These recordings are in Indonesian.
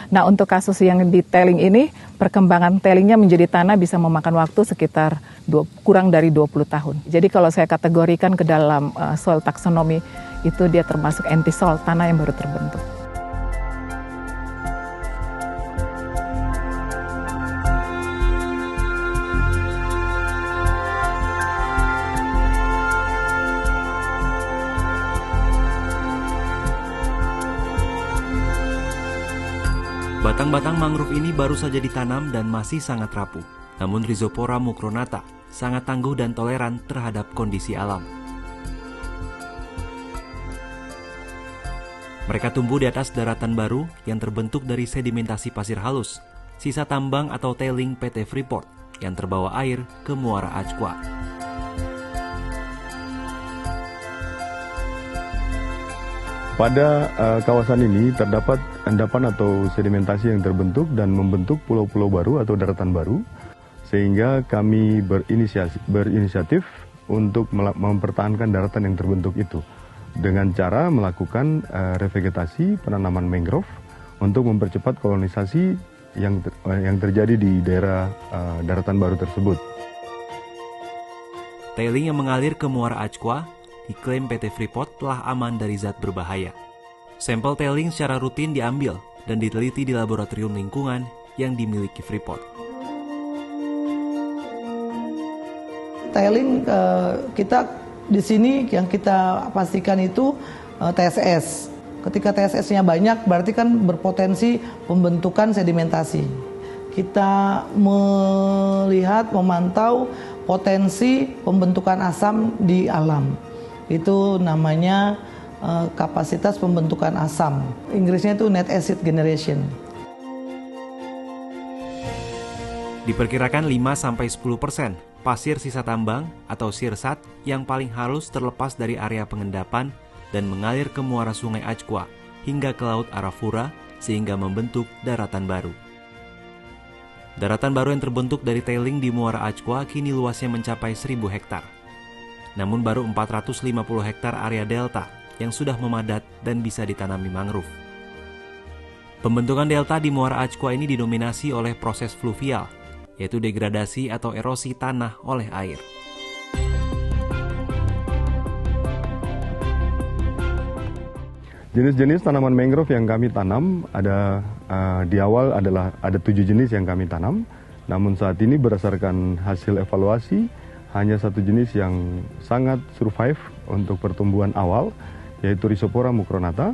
Nah, untuk kasus yang di tailing ini, perkembangan tailingnya menjadi tanah bisa memakan waktu sekitar kurang dari 20 tahun. Jadi kalau saya kategorikan ke dalam soil taxonomy, itu dia termasuk anti-soil, tanah yang baru terbentuk. Batang-batang mangrove ini baru saja ditanam dan masih sangat rapuh. Namun Rhizopora mucronata sangat tangguh dan toleran terhadap kondisi alam. Mereka tumbuh di atas daratan baru yang terbentuk dari sedimentasi pasir halus, sisa tambang atau tailing PT Freeport yang terbawa air ke Muara Ajwa. Pada kawasan ini terdapat endapan atau sedimentasi yang terbentuk dan membentuk pulau-pulau baru atau daratan baru, sehingga kami berinisiatif untuk mempertahankan daratan yang terbentuk itu dengan cara melakukan revegetasi penanaman mangrove untuk mempercepat kolonisasi yang terjadi di daerah daratan baru tersebut. Tailing yang mengalir ke Muara Ajwa diklaim PT Freeport telah aman dari zat berbahaya. Sampel tailing secara rutin diambil dan diteliti di laboratorium lingkungan yang dimiliki Freeport. Tailing kita di sini yang kita pastikan itu TSS. Ketika TSS-nya banyak berarti kan berpotensi pembentukan sedimentasi. Kita melihat, memantau potensi pembentukan asam di alam. Itu namanya kapasitas pembentukan asam. Inggrisnya itu net acid generation. Diperkirakan 5-10% pasir sisa tambang atau sirsat yang paling halus terlepas dari area pengendapan dan mengalir ke muara sungai Ajwa hingga ke Laut Arafura sehingga membentuk daratan baru. Daratan baru yang terbentuk dari tailing di Muara Ajwa kini luasnya mencapai 1.000 hektar. Namun baru 450 hektar area delta yang sudah memadat dan bisa ditanami mangrove. Pembentukan delta di Muara Ajwa ini didominasi oleh proses fluvial, yaitu degradasi atau erosi tanah oleh air. Jenis-jenis tanaman mangrove yang kami tanam di awal ada 7 jenis yang kami tanam. Namun saat ini berdasarkan hasil evaluasi hanya 1 jenis yang sangat survive untuk pertumbuhan awal, yaitu Rhizopora mucronata,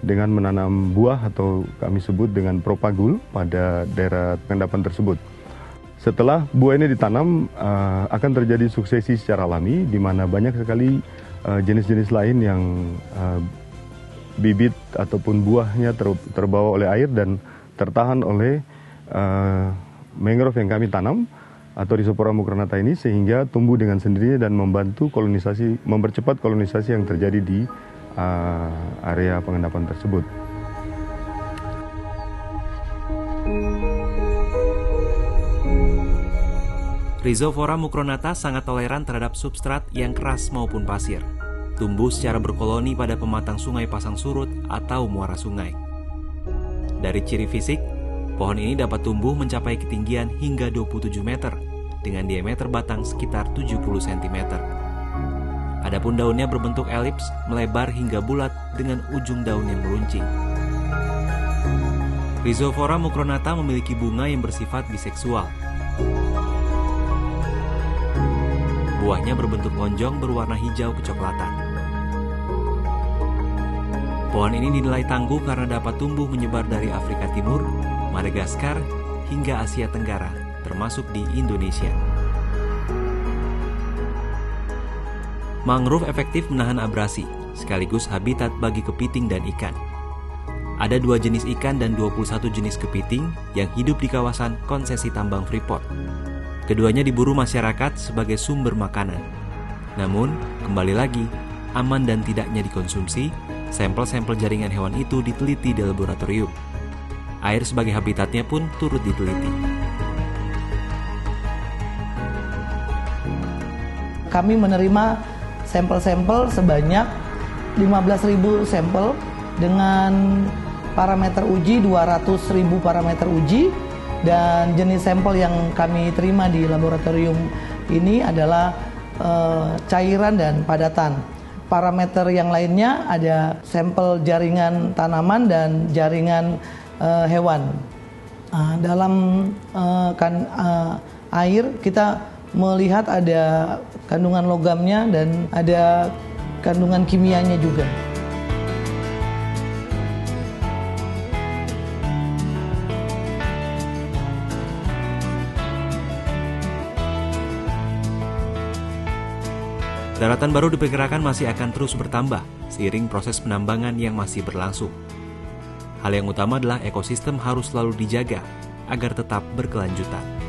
dengan menanam buah atau kami sebut dengan propagul pada daerah pengendapan tersebut. Setelah buah ini ditanam, akan terjadi suksesi secara alami, di mana banyak sekali jenis-jenis lain yang bibit ataupun buahnya terbawa oleh air dan tertahan oleh mangrove yang kami tanam atau Rhizopora mucronata ini, sehingga tumbuh dengan sendirinya dan membantu kolonisasi, mempercepat kolonisasi yang terjadi di area pengendapan tersebut. Rhizopora mucronata sangat toleran terhadap substrat yang keras maupun pasir. Tumbuh secara berkoloni pada pematang sungai pasang surut atau muara sungai. Dari ciri fisik, pohon ini dapat tumbuh mencapai ketinggian hingga 27 meter dengan diameter batang sekitar 70 cm. Adapun daunnya berbentuk elips, melebar hingga bulat dengan ujung daun yang meruncing. Rhizopora mucronata memiliki bunga yang bersifat biseksual. Buahnya berbentuk lonjong berwarna hijau kecoklatan. Pohon ini dinilai tangguh karena dapat tumbuh menyebar dari Afrika Timur, Madagaskar, hingga Asia Tenggara, termasuk di Indonesia. Mangrove efektif menahan abrasi, sekaligus habitat bagi kepiting dan ikan. Ada 2 jenis ikan dan 21 jenis kepiting yang hidup di kawasan konsesi tambang Freeport. Keduanya diburu masyarakat sebagai sumber makanan. Namun, kembali lagi, aman dan tidaknya dikonsumsi, sampel-sampel jaringan hewan itu diteliti di laboratorium. Air sebagai habitatnya pun turut diteliti. Kami menerima sampel-sampel sebanyak 15.000 sampel dengan parameter uji 200.000 parameter uji, dan jenis sampel yang kami terima di laboratorium ini adalah cairan dan padatan. Parameter yang lainnya ada sampel jaringan tanaman dan jaringan hewan. Dalam air kita melihat ada kandungan logamnya dan ada kandungan kimianya juga. Daratan baru diperkirakan masih akan terus bertambah seiring proses penambangan yang masih berlangsung. Hal yang utama adalah ekosistem harus selalu dijaga agar tetap berkelanjutan.